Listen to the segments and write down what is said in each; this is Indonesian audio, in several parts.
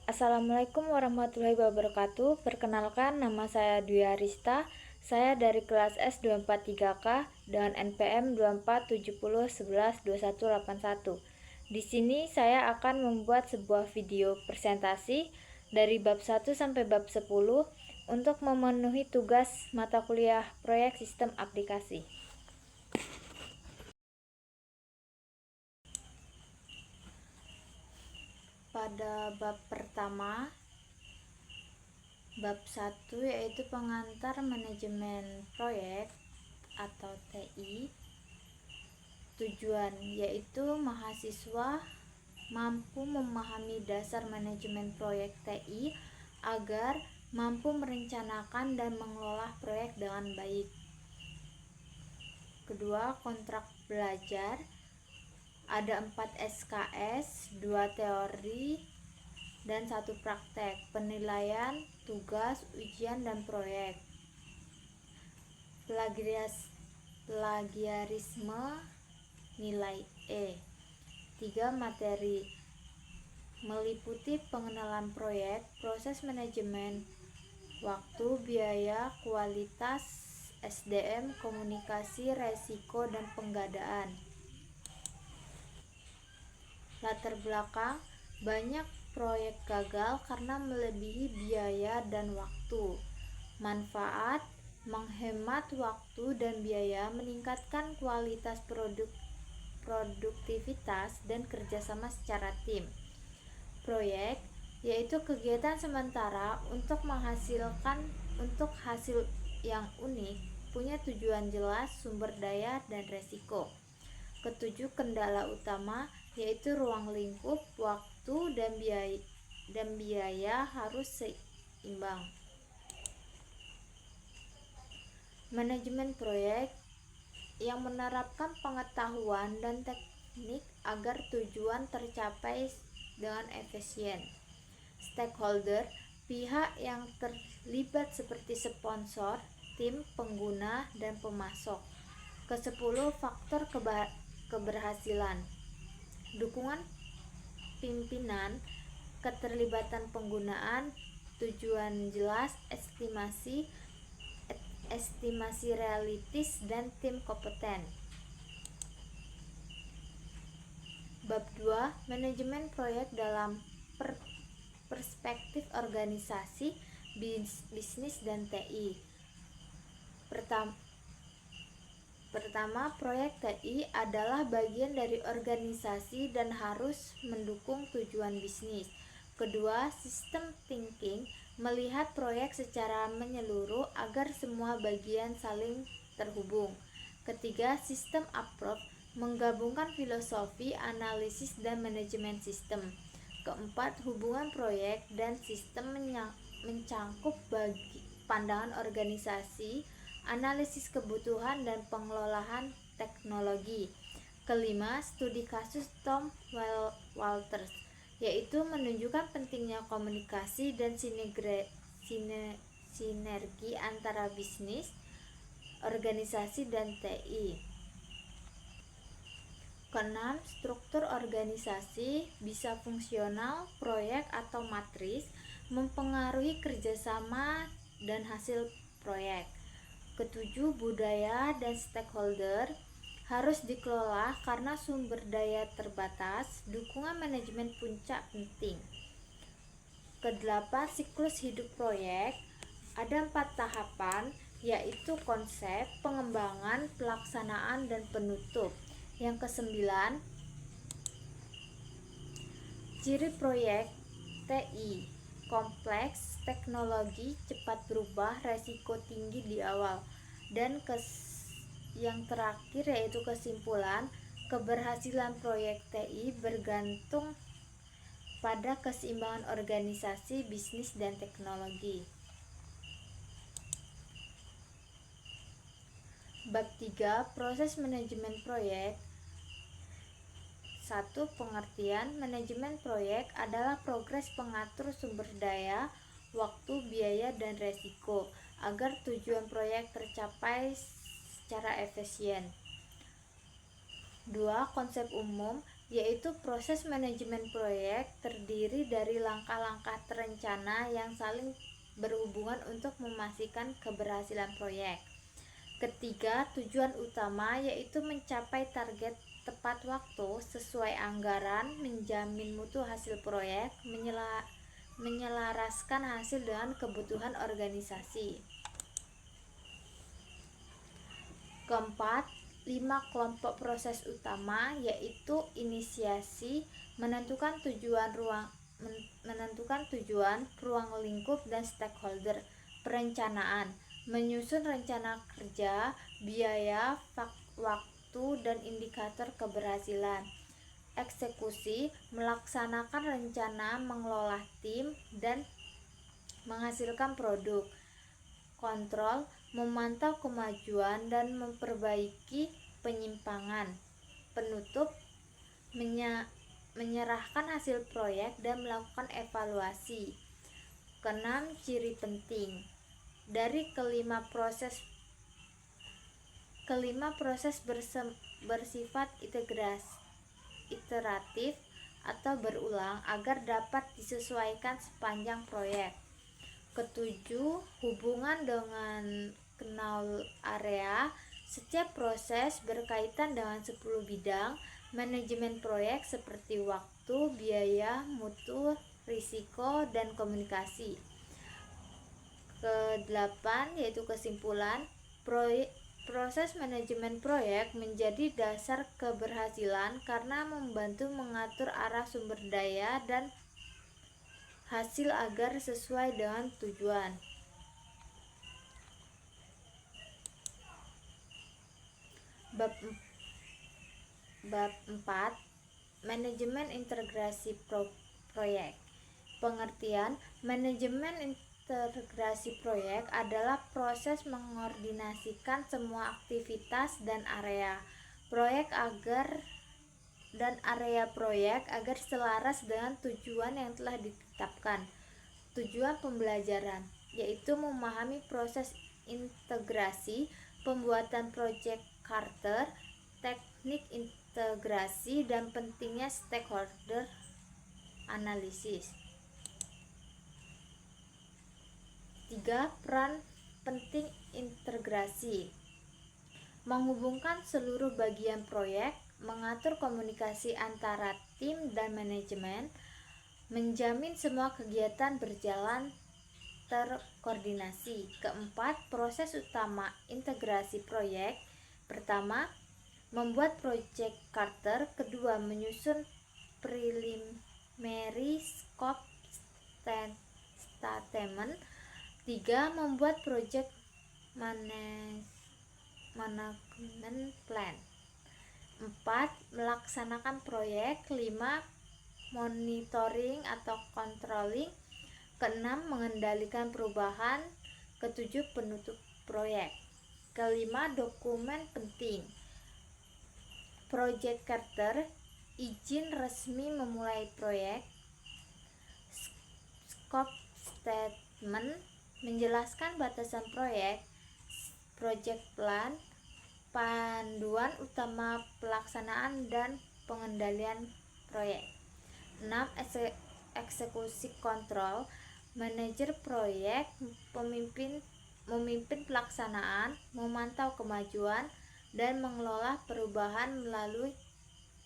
Assalamualaikum warahmatullahi wabarakatuh. Perkenalkan, nama saya Dwi Arista. Saya dari kelas S243K dengan NPM 2470112181. Di sini saya akan membuat sebuah video presentasi dari bab 1 sampai bab 10 untuk memenuhi tugas mata kuliah proyek sistem aplikasi. Pada bab pertama, bab 1 yaitu pengantar manajemen proyek atau TI. Tujuan yaitu mahasiswa mampu memahami dasar manajemen proyek TI agar mampu merencanakan dan mengelola proyek dengan baik. Kedua, kontrak belajar. Ada 4 SKS, 2 teori, dan 1 praktek, penilaian, tugas, ujian, dan proyek. Plagiarisme nilai E. 3 materi meliputi pengenalan proyek, proses manajemen, waktu, biaya, kualitas, SDM, komunikasi, resiko, dan pengadaan. Latar belakang, banyak proyek gagal karena melebihi biaya dan waktu. Manfaat, menghemat waktu dan biaya, meningkatkan kualitas produktivitas dan kerjasama secara tim. Proyek yaitu kegiatan sementara untuk hasil yang unik, punya tujuan jelas, sumber daya, dan resiko. Ketujuh, kendala utama yaitu ruang lingkup, waktu, dan biaya harus seimbang. Manajemen proyek yang menerapkan pengetahuan dan teknik agar tujuan tercapai dengan efisien. Stakeholder, pihak yang terlibat seperti sponsor, tim, pengguna, dan pemasok. Ke-10, faktor keberhasilan. Dukungan pimpinan, keterlibatan penggunaan, tujuan jelas, estimasi realistis, dan tim kompeten. Bab 2, manajemen proyek dalam perspektif organisasi, bisnis, dan TI. Pertama, proyek TI adalah bagian dari organisasi dan harus mendukung tujuan bisnis. Kedua, sistem thinking, melihat proyek secara menyeluruh agar semua bagian saling terhubung. Ketiga, sistem approach, menggabungkan filosofi, analisis, dan manajemen sistem. Keempat, hubungan proyek dan sistem mencangkup pandangan organisasi, analisis kebutuhan, dan pengelolaan teknologi. Kelima, studi kasus Tom Walters, yaitu menunjukkan pentingnya komunikasi dan sinergi antara bisnis, organisasi, dan TI. Keenam, struktur organisasi bisa fungsional, proyek, atau matris, mempengaruhi kerjasama dan hasil proyek. Ketujuh, budaya dan stakeholder harus dikelola karena sumber daya terbatas, dukungan manajemen puncak penting. Kedelapan, siklus hidup proyek. Ada 4 tahapan, yaitu konsep, pengembangan, pelaksanaan, dan penutup. Yang ke-9, ciri proyek TI, kompleks, teknologi cepat berubah, resiko tinggi di awal. Dan yang terakhir yaitu kesimpulan, keberhasilan proyek TI bergantung pada keseimbangan organisasi, bisnis, dan teknologi. Bab 3, proses manajemen proyek. 1. Pengertian, manajemen proyek adalah progres pengatur sumber daya, waktu, biaya, dan resiko agar tujuan proyek tercapai secara efisien. 2. Konsep umum, yaitu proses manajemen proyek terdiri dari langkah-langkah terencana yang saling berhubungan untuk memastikan keberhasilan proyek. Ketiga, tujuan utama yaitu mencapai target tepat waktu sesuai anggaran, menjamin mutu hasil proyek, menyelaraskan hasil dengan kebutuhan organisasi. Keempat, 5 kelompok proses utama yaitu inisiasi, menentukan tujuan ruang lingkup dan stakeholder, perencanaan, menyusun rencana kerja, biaya, waktu, dan indikator keberhasilan, eksekusi, melaksanakan rencana, mengelola tim, dan menghasilkan produk, kontrol, memantau kemajuan dan memperbaiki penyimpangan, penutup, menyerahkan hasil proyek dan melakukan evaluasi. Keenam, ciri penting dari kelima proses bersifat iteratif atau berulang agar dapat disesuaikan sepanjang proyek. Ketujuh, hubungan dengan knowl area. Setiap proses berkaitan dengan 10 bidang manajemen proyek seperti waktu, biaya, mutu, risiko, dan komunikasi. Kedelapan, yaitu kesimpulan, proses manajemen proyek menjadi dasar keberhasilan karena membantu mengatur arah sumber daya dan hasil agar sesuai dengan tujuan. Bab 4, manajemen integrasi proyek. Pengertian manajemen integrasi proyek adalah proses mengordinasikan semua aktivitas dan area proyek agar selaras dengan tujuan yang telah ditetapkan. Tujuan pembelajaran yaitu memahami proses integrasi, pembuatan project charter, teknik integrasi, dan pentingnya stakeholder analisis. 3. Peran penting integrasi: menghubungkan seluruh bagian proyek, mengatur komunikasi antara tim dan manajemen, menjamin semua kegiatan berjalan terkoordinasi. Keempat, proses utama integrasi proyek: pertama, membuat project charter. Kedua, menyusun preliminary scope statement. Tiga, membuat project management plan. 4. Melaksanakan proyek. 5. Monitoring atau controlling. Keenam, mengendalikan perubahan. Ketujuh, penutup proyek. Kelima, dokumen penting: project charter, izin resmi memulai proyek, scope statement, menjelaskan batasan proyek, project plan, panduan utama pelaksanaan dan pengendalian proyek. 6. Eksekusi kontrol, manajer proyek memimpin pelaksanaan, memantau kemajuan, dan mengelola perubahan melalui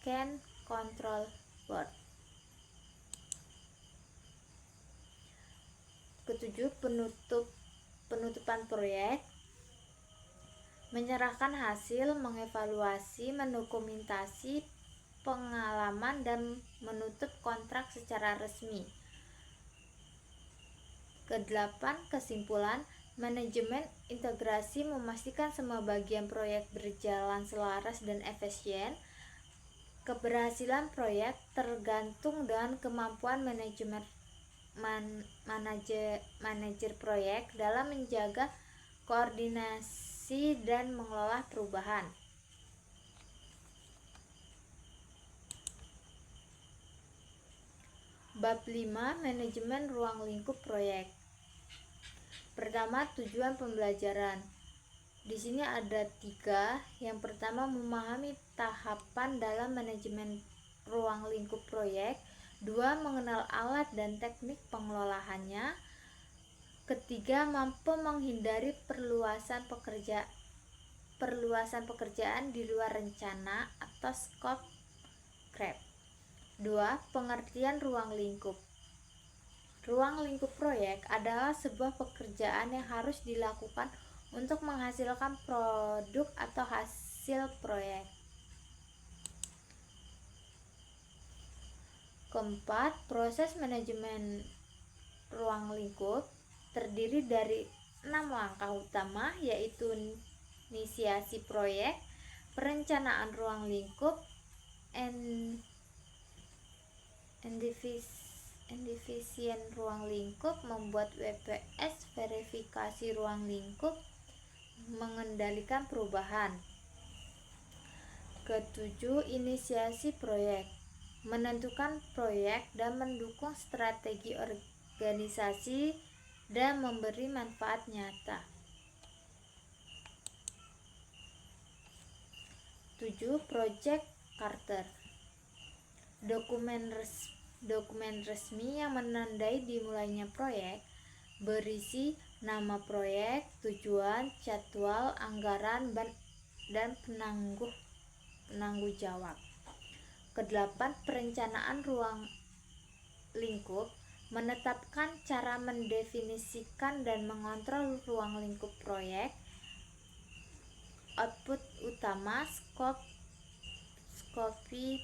Can Control Board. Ketujuh, penutupan proyek: menyerahkan hasil, mengevaluasi, mendokumentasi pengalaman, dan menutup kontrak secara resmi. Kedelapan, kesimpulan: manajemen integrasi memastikan semua bagian proyek berjalan selaras dan efisien. Keberhasilan proyek tergantung dengan kemampuan manajer proyek dalam menjaga koordinasi dan mengelola perubahan. Bab 5, manajemen ruang lingkup proyek. Pertama, tujuan pembelajaran. Di sini ada 3. Yang pertama, memahami tahapan dalam manajemen ruang lingkup proyek. 2. Mengenal alat dan teknik pengelolaannya. Ketiga, mampu menghindari perluasan pekerjaan di luar rencana atau scope creep. 2. Pengertian ruang lingkup. Ruang lingkup proyek adalah sebuah pekerjaan yang harus dilakukan untuk menghasilkan produk atau hasil proyek. Keempat, proses manajemen ruang lingkup terdiri dari 6 langkah utama, yaitu inisiasi proyek, perencanaan ruang lingkup, endevision ruang lingkup, membuat WPS, verifikasi ruang lingkup, mengendalikan perubahan. Ketujuh, inisiasi proyek, menentukan proyek dan mendukung strategi organisasi dan memberi manfaat nyata. 7. Project Charter, dokumen resmi yang menandai dimulainya proyek, berisi nama proyek, tujuan, jadwal, anggaran, dan penangguh jawab. Kedelapan, perencanaan ruang lingkup, menetapkan cara mendefinisikan dan mengontrol ruang lingkup proyek, output utama, scope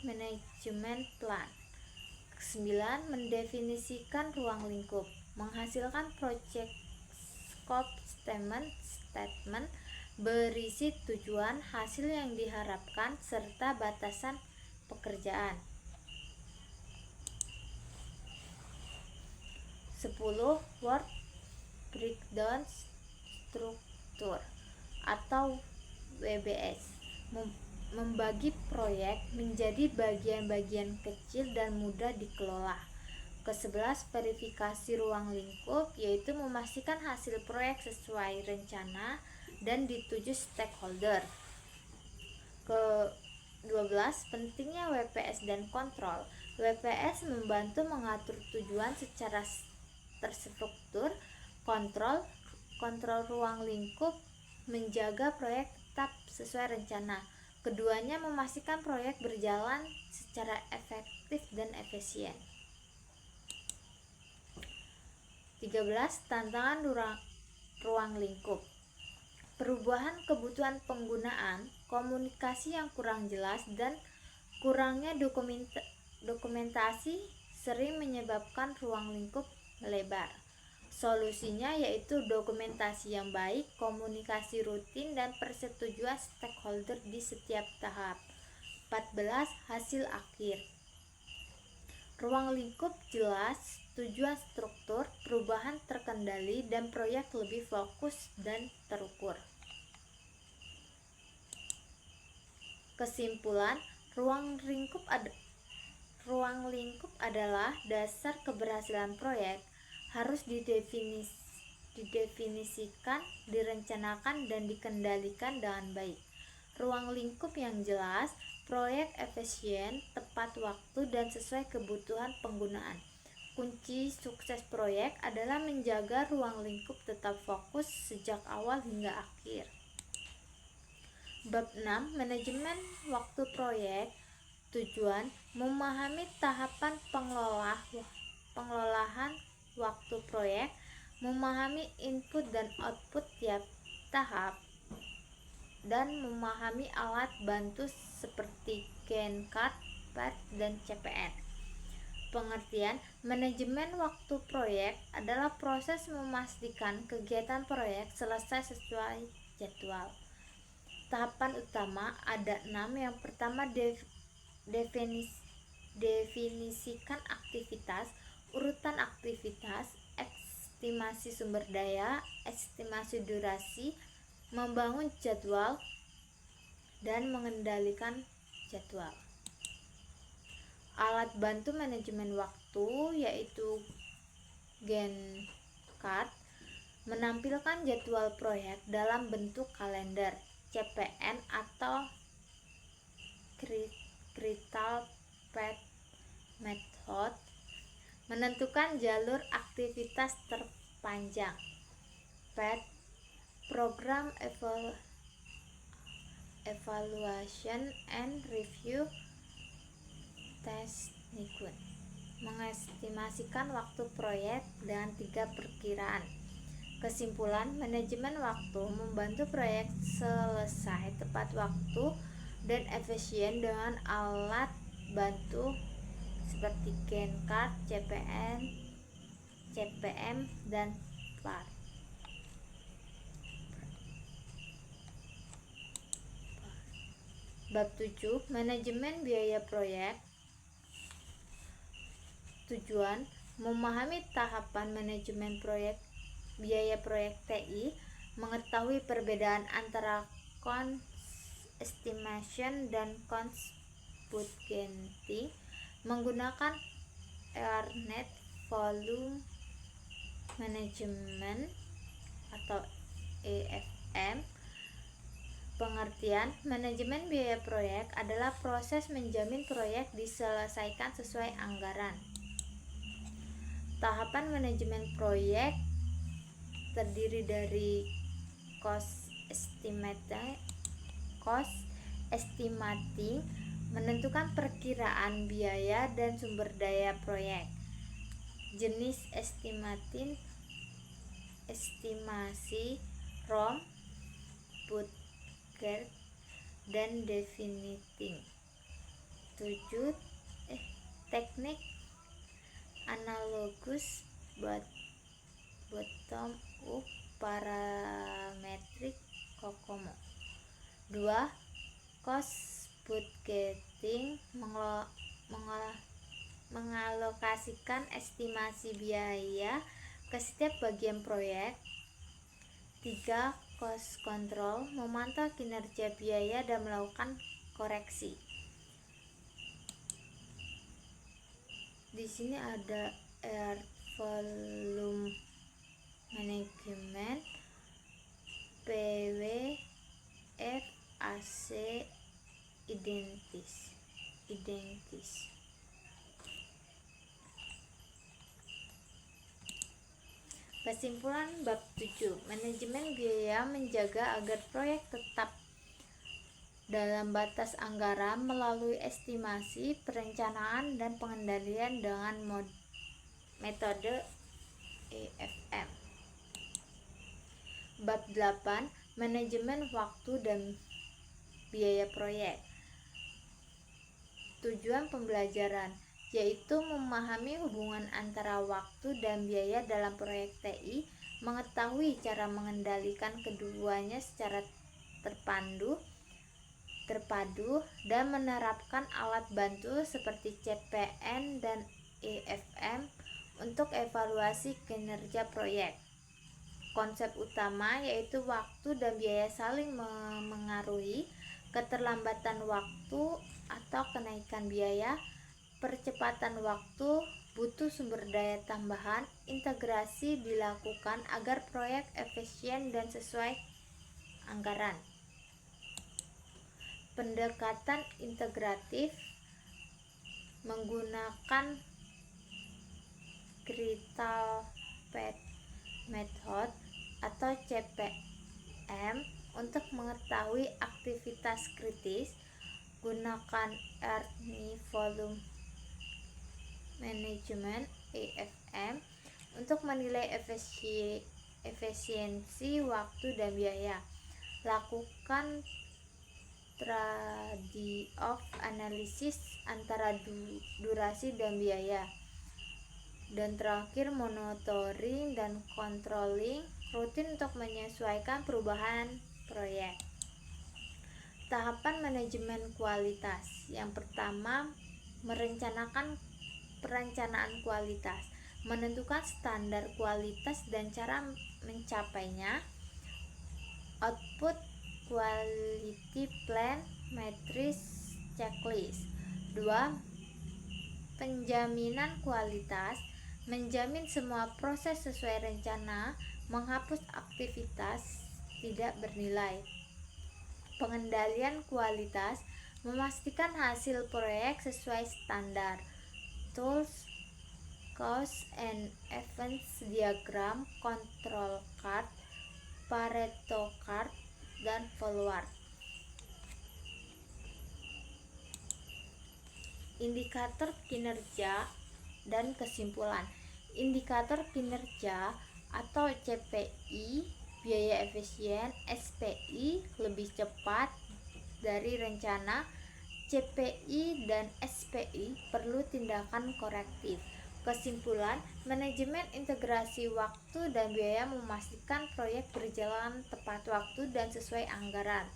management plan. 9. Mendefinisikan ruang lingkup, menghasilkan project scope statement berisi tujuan, hasil yang diharapkan, serta batasan pekerjaan. 10. Work Breakdown Structure atau WBS, membagi proyek menjadi bagian-bagian kecil dan mudah dikelola. Ke-11, verifikasi ruang lingkup, yaitu memastikan hasil proyek sesuai rencana dan dituju stakeholder. Ke-12, pentingnya WPS dan kontrol. WPS membantu mengatur tujuan secara terstruktur, kontrol ruang lingkup menjaga proyek tetap sesuai rencana. Keduanya memastikan proyek berjalan secara efektif dan efisien. 13. Tantangan ruang lingkup, perubahan kebutuhan penggunaan, komunikasi yang kurang jelas, dan kurangnya dokumentasi sering menyebabkan ruang lingkup melebar. Solusinya yaitu dokumentasi yang baik, komunikasi rutin, dan persetujuan stakeholder di setiap tahap. 14. Hasil akhir, ruang lingkup jelas, tujuan struktur, perubahan terkendali, dan proyek lebih fokus dan terukur. Kesimpulan, ruang lingkup adalah dasar keberhasilan proyek, harus didefinisikan, direncanakan, dan dikendalikan dengan baik. Ruang lingkup yang jelas, proyek efisien, tepat waktu, dan sesuai kebutuhan penggunaan. Kunci sukses proyek adalah menjaga ruang lingkup tetap fokus sejak awal hingga akhir. Bab 6. Manajemen waktu proyek. Tujuan: memahami tahapan pengelolaan waktu proyek, memahami input dan output tiap tahap, dan memahami alat bantu seperti Gantt chart dan CPN. Pengertian: manajemen waktu proyek adalah proses memastikan kegiatan proyek selesai sesuai jadwal. Tahapan utama ada 6. Yang pertama, definisikan aktivitas, urutan aktivitas, estimasi sumber daya, estimasi durasi, membangun jadwal, dan mengendalikan jadwal. Alat bantu manajemen waktu yaitu Gantt chart, menampilkan jadwal proyek dalam bentuk kalender. CPN atau Critical PET method menentukan jalur aktivitas terpanjang. PET Program Evaluation and Review Technique mengestimasikan waktu proyek dengan 3 perkiraan. Kesimpulan, manajemen waktu membantu proyek selesai tepat waktu dan efisien dengan alat bantu seperti Gantt chart, CPM, dan PART. Bab 7, manajemen biaya proyek. Tujuan, memahami tahapan manajemen proyek biaya proyek TI, mengetahui perbedaan antara cost estimation dan cost budgeting, menggunakan Earned Volume Management atau EFM. Pengertian, manajemen biaya proyek adalah proses menjamin proyek diselesaikan sesuai anggaran. Tahapan manajemen proyek terdiri dari cost estimating, menentukan perkiraan biaya dan sumber daya proyek. Jenis estimasi, ROM, budget, dan definiting. 7. Teknik analogous bottom up parametric COCOMO. 2. Cost budgeting, mengalokasikan estimasi biaya ke setiap bagian proyek. 3. Cost control, memantau kinerja biaya dan melakukan koreksi. Di sini ada Earned Volume Management, PW, FAC, identis. Kesimpulan bab 7, manajemen biaya menjaga agar proyek tetap dalam batas anggaran melalui estimasi, perencanaan, dan pengendalian dengan metode EFM. Bab 8, manajemen waktu dan biaya proyek. Tujuan pembelajaran yaitu memahami hubungan antara waktu dan biaya dalam proyek TI, mengetahui cara mengendalikan keduanya secara terpadu, dan menerapkan alat bantu seperti CPN dan EFM untuk evaluasi kinerja proyek. Konsep utama yaitu waktu dan biaya saling mengaruhi. Keterlambatan waktu atau kenaikan biaya, percepatan waktu butuh sumber daya tambahan. Integrasi dilakukan agar proyek efisien dan sesuai anggaran. Pendekatan integratif menggunakan Critical Path Method atau CPM untuk mengetahui aktivitas kritis. Gunakan Earned Volume Management EFM untuk menilai efisiensi waktu dan biaya. Lakukan trade-off analisis antara durasi dan biaya. Dan terakhir, monitoring dan controlling rutin untuk menyesuaikan perubahan proyek. Tahapan manajemen kualitas. Yang pertama, merencanakan perencanaan kualitas, menentukan standar kualitas dan cara mencapainya. Output quality plan, matrix, checklist. 2. Penjaminan kualitas, menjamin semua proses sesuai rencana, menghapus aktivitas tidak bernilai. Pengendalian kualitas, Memastikan hasil proyek sesuai standar. Tools, cause and events diagram, control chart, Pareto chart, dan forward. Indikator kinerja dan kesimpulan. Indikator kinerja atau CPI, biaya efisien, SPI, lebih cepat dari rencana, CPI dan SPI perlu tindakan korektif. Kesimpulan, manajemen integrasi waktu dan biaya memastikan proyek berjalan tepat waktu dan sesuai anggaran.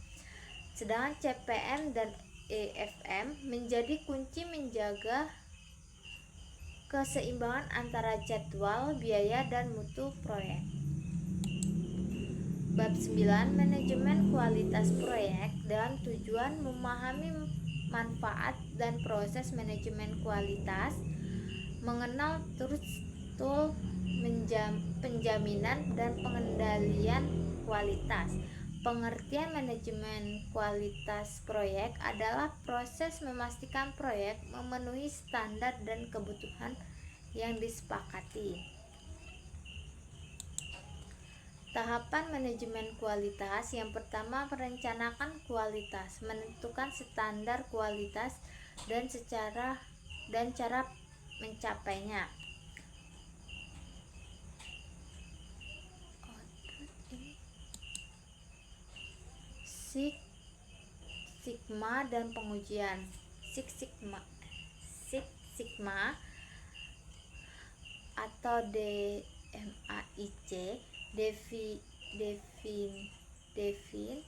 Sedangkan CPM dan EFM menjadi kunci menjaga keseimbangan antara jadwal, biaya, dan mutu proyek. Bab 9, manajemen kualitas proyek. Dalam tujuan memahami manfaat dan proses manajemen kualitas, mengenal tool penjaminan dan pengendalian kualitas. Pengertian manajemen kualitas proyek adalah proses memastikan proyek memenuhi standar dan kebutuhan yang disepakati. Tahapan manajemen kualitas. Yang pertama, merencanakan kualitas, menentukan standar kualitas dan cara mencapainya. Six Sigma dan pengujian. Six Sigma atau DMAIC, define,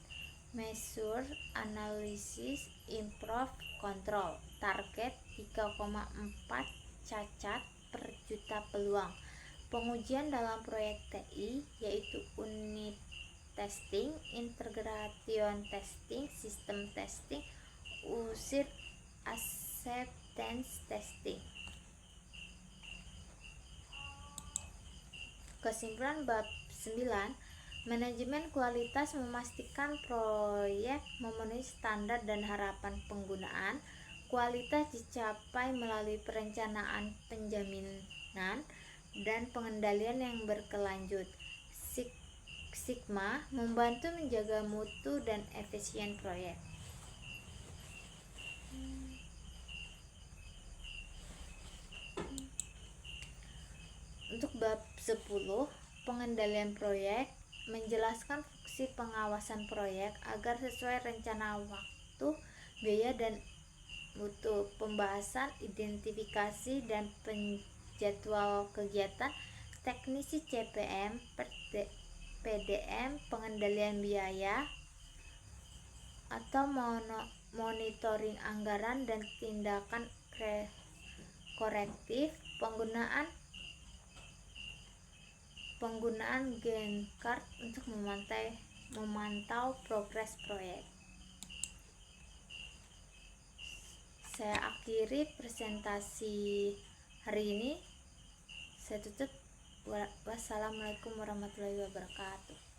measure, analysis, improve, control. Target 3,4 cacat per juta peluang. Pengujian dalam proyek TI yaitu unit testing, integration testing, system testing, user acceptance testing. Kesimpulan bab 9, manajemen kualitas memastikan proyek memenuhi standar dan harapan penggunaan. Kualitas dicapai melalui perencanaan, penjaminan, dan pengendalian yang berkelanjut. Sigma membantu menjaga mutu dan efisien proyek. Untuk bab 10, pengendalian proyek, menjelaskan fungsi pengawasan proyek agar sesuai rencana waktu, biaya, dan mutu. Pembahasan, identifikasi, dan penjadwal kegiatan, teknisi CPM, PDM, pengendalian biaya atau monitoring anggaran dan tindakan korektif, penggunaan Gantt chart untuk memantau progres proyek. Saya akhiri presentasi hari ini. Saya tutup. Wassalamualaikum warahmatullahi wabarakatuh.